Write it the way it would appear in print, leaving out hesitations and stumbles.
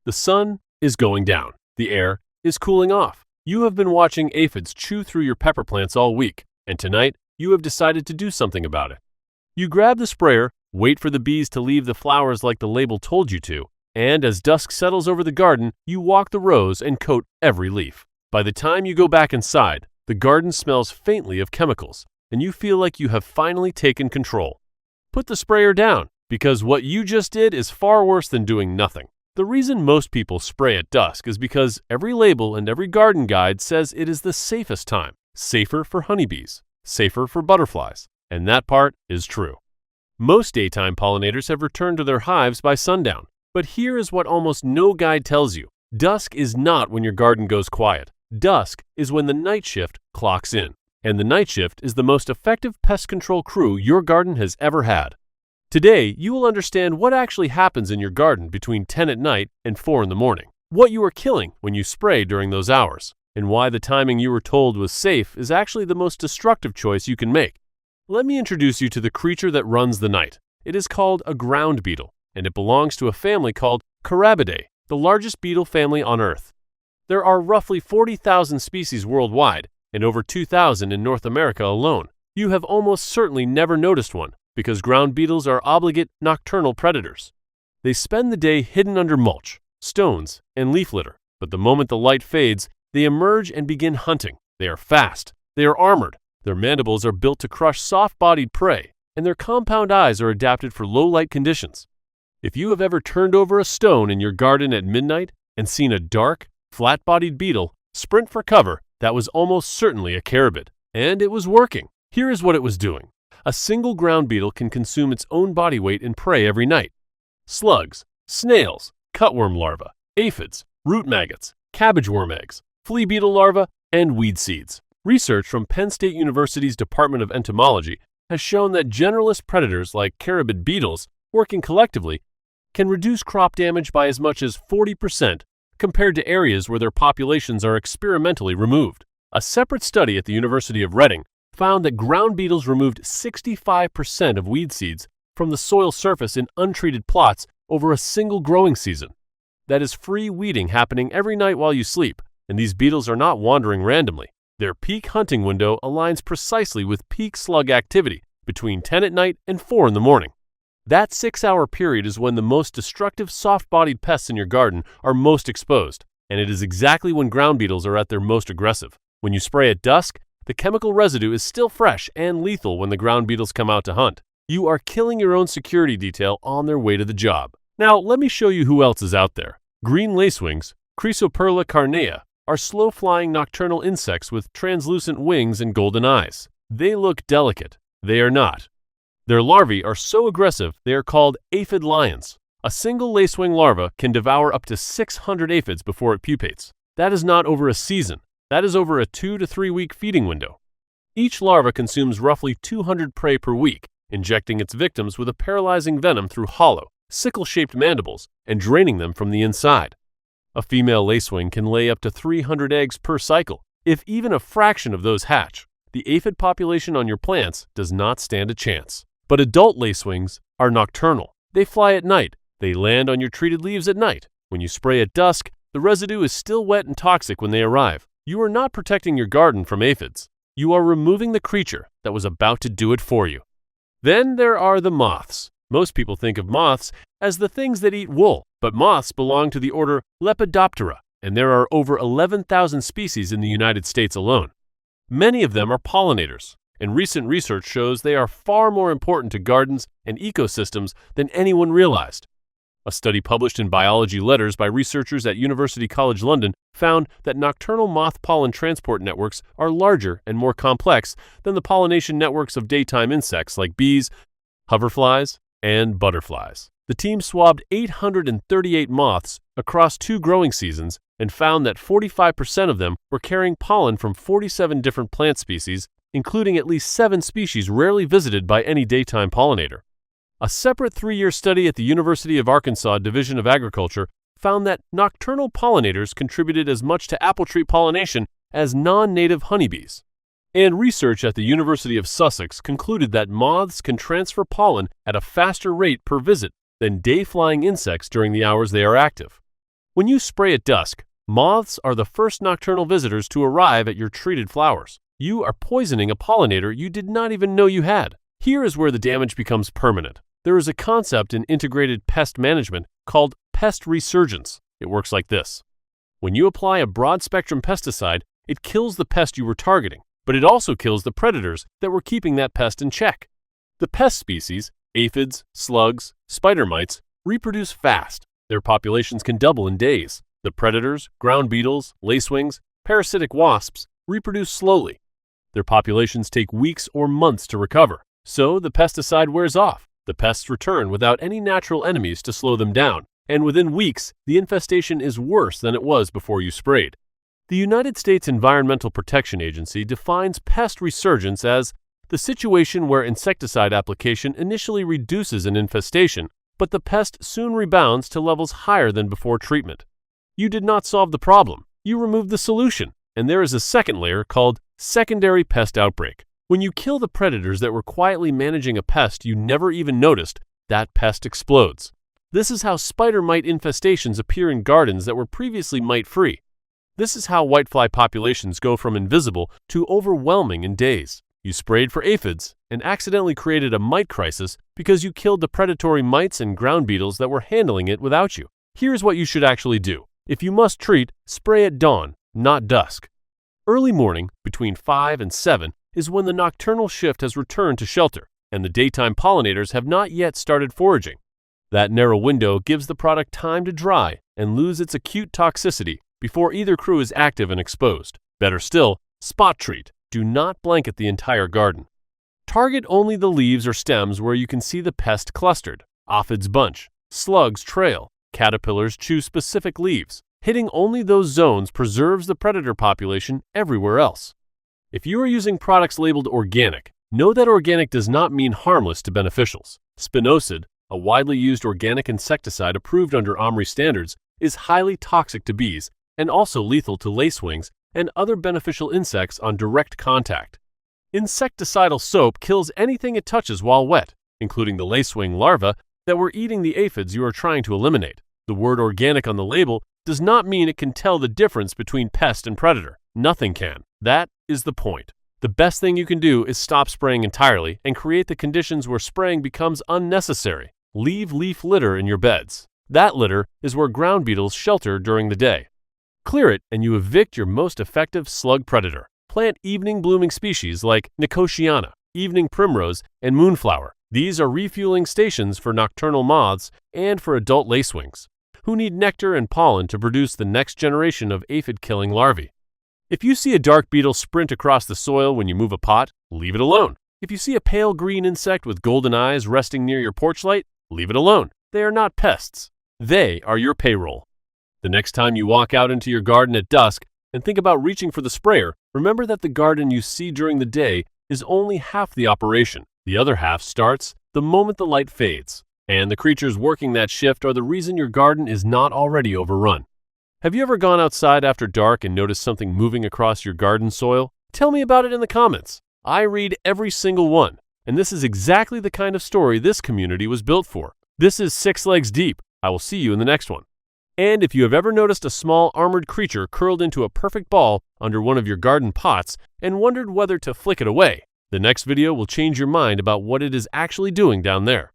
The sun is going down. The air is cooling off. You have been watching aphids chew through your pepper plants all week, and tonight you have decided to do something about it. You grab the sprayer, wait for the bees to leave the flowers like the label told you to, and as dusk settles over the garden, you walk the rows and coat every leaf. By the time you go back inside, the garden smells faintly of chemicals, and you feel like you have finally taken control. Put the sprayer down, because what you just did is far worse than doing nothing. The reason most people spray at dusk is because every label and every garden guide says it is the safest time. Safer for honeybees, safer for butterflies, and that part is true. Most daytime pollinators have returned to their hives by sundown, but here is what almost no guide tells you. Dusk is not when your garden goes quiet. Dusk is when the night shift clocks in, and the night shift is the most effective pest control crew your garden has ever had. Today, you will understand what actually happens in your garden between 10 at night and 4 in the morning, what you are killing when you spray during those hours, and why the timing you were told was safe is actually the most destructive choice you can make. Let me introduce you to the creature that runs the night. It is called a ground beetle, and it belongs to a family called Carabidae, the largest beetle family on Earth. There are roughly 40,000 species worldwide, and over 2,000 in North America alone. You have almost certainly never noticed one, because ground beetles are obligate nocturnal predators. They spend the day hidden under mulch, stones, and leaf litter, but the moment the light fades, they emerge and begin hunting. They are fast, they are armored, their mandibles are built to crush soft-bodied prey, and their compound eyes are adapted for low-light conditions. If you have ever turned over a stone in your garden at midnight and seen a dark, flat-bodied beetle sprint for cover, that was almost certainly a carabid, and it was working. Here is what it was doing. A single ground beetle can consume its own body weight in prey every night. Slugs, snails, cutworm larvae, aphids, root maggots, cabbage worm eggs, flea beetle larvae, and weed seeds. Research from Penn State University's Department of Entomology has shown that generalist predators like carabid beetles, working collectively, can reduce crop damage by as much as 40% compared to areas where their populations are experimentally removed. A separate study at the University of Reading found that ground beetles removed 65% of weed seeds from the soil surface in untreated plots over a single growing season. That is free weeding happening every night while you sleep, and these beetles are not wandering randomly. Their peak hunting window aligns precisely with peak slug activity between 10 at night and 4 in the morning. That 6-hour period is when the most destructive soft-bodied pests in your garden are most exposed, and it is exactly when ground beetles are at their most aggressive. When you spray at dusk, the chemical residue is still fresh and lethal when the ground beetles come out to hunt. You are killing your own security detail on their way to the job. Now, let me show you who else is out there. Green lacewings, Chrysoperla carnea, are slow-flying nocturnal insects with translucent wings and golden eyes. They look delicate. They are not. Their larvae are so aggressive they are called aphid-lions. A single lacewing larva can devour up to 600 aphids before it pupates. That is not over a season. That is over a 2 to 3 week feeding window. Each larva consumes roughly 200 prey per week, injecting its victims with a paralyzing venom through hollow, sickle-shaped mandibles and draining them from the inside. A female lacewing can lay up to 300 eggs per cycle. If even a fraction of those hatch, the aphid population on your plants does not stand a chance. But adult lacewings are nocturnal. They fly at night. They land on your treated leaves at night. When you spray at dusk, the residue is still wet and toxic when they arrive. You are not protecting your garden from aphids. You are removing the creature that was about to do it for you. Then there are the moths. Most people think of moths as the things that eat wool, but moths belong to the order Lepidoptera, and there are over 11,000 species in the United States alone. Many of them are pollinators, and recent research shows they are far more important to gardens and ecosystems than anyone realized. A study published in Biology Letters by researchers at University College London found that nocturnal moth pollen transport networks are larger and more complex than the pollination networks of daytime insects like bees, hoverflies, and butterflies. The team swabbed 838 moths across 2 growing seasons and found that 45% of them were carrying pollen from 47 different plant species, including at least 7 species rarely visited by any daytime pollinator. A separate 3-year study at the University of Arkansas Division of Agriculture found that nocturnal pollinators contributed as much to apple tree pollination as non-native honeybees. And research at the University of Sussex concluded that moths can transfer pollen at a faster rate per visit than day-flying insects during the hours they are active. When you spray at dusk, moths are the first nocturnal visitors to arrive at your treated flowers. You are poisoning a pollinator you did not even know you had. Here is where the damage becomes permanent. There is a concept in integrated pest management called pest resurgence. It works like this. When you apply a broad-spectrum pesticide, it kills the pest you were targeting, but it also kills the predators that were keeping that pest in check. The pest species, aphids, slugs, spider mites, reproduce fast. Their populations can double in days. The predators, ground beetles, lacewings, parasitic wasps, reproduce slowly. Their populations take weeks or months to recover, so the pesticide wears off. The pests return without any natural enemies to slow them down, and within weeks, the infestation is worse than it was before you sprayed. The United States Environmental Protection Agency defines pest resurgence as the situation where insecticide application initially reduces an infestation, but the pest soon rebounds to levels higher than before treatment. You did not solve the problem, you removed the solution, and there is a second layer called secondary pest outbreak. When you kill the predators that were quietly managing a pest you never even noticed, that pest explodes. This is how spider mite infestations appear in gardens that were previously mite-free. This is how whitefly populations go from invisible to overwhelming in days. You sprayed for aphids and accidentally created a mite crisis because you killed the predatory mites and ground beetles that were handling it without you. Here's what you should actually do. If you must treat, spray at dawn, not dusk. Early morning, between 5 and 7, is when the nocturnal shift has returned to shelter, and the daytime pollinators have not yet started foraging. That narrow window gives the product time to dry and lose its acute toxicity before either crew is active and exposed. Better still, spot treat. Do not blanket the entire garden. Target only the leaves or stems where you can see the pest clustered. Aphids bunch, slugs trail, caterpillars chew specific leaves. Hitting only those zones preserves the predator population everywhere else. If you are using products labeled organic, know that organic does not mean harmless to beneficials. Spinosad, a widely used organic insecticide approved under OMRI standards, is highly toxic to bees and also lethal to lacewings and other beneficial insects on direct contact. Insecticidal soap kills anything it touches while wet, including the lacewing larvae that were eating the aphids you are trying to eliminate. The word organic on the label does not mean it can tell the difference between pest and predator. Nothing can. That is the point. The best thing you can do is stop spraying entirely and create the conditions where spraying becomes unnecessary. Leave leaf litter in your beds. That litter is where ground beetles shelter during the day. Clear it and you evict your most effective slug predator. Plant evening blooming species like Nicotiana, evening primrose, and moonflower. These are refueling stations for nocturnal moths and for adult lacewings, who need nectar and pollen to produce the next generation of aphid-killing larvae. If you see a dark beetle sprint across the soil when you move a pot, leave it alone. If you see a pale green insect with golden eyes resting near your porch light, leave it alone. They are not pests. They are your payroll. The next time you walk out into your garden at dusk and think about reaching for the sprayer, remember that the garden you see during the day is only half the operation. The other half starts the moment the light fades, and the creatures working that shift are the reason your garden is not already overrun. Have you ever gone outside after dark and noticed something moving across your garden soil? Tell me about it in the comments. I read every single one, and this is exactly the kind of story this community was built for. This is 6 Legs Deep. I will see you in the next one. And if you have ever noticed a small armored creature curled into a perfect ball under one of your garden pots and wondered whether to flick it away, the next video will change your mind about what it is actually doing down there.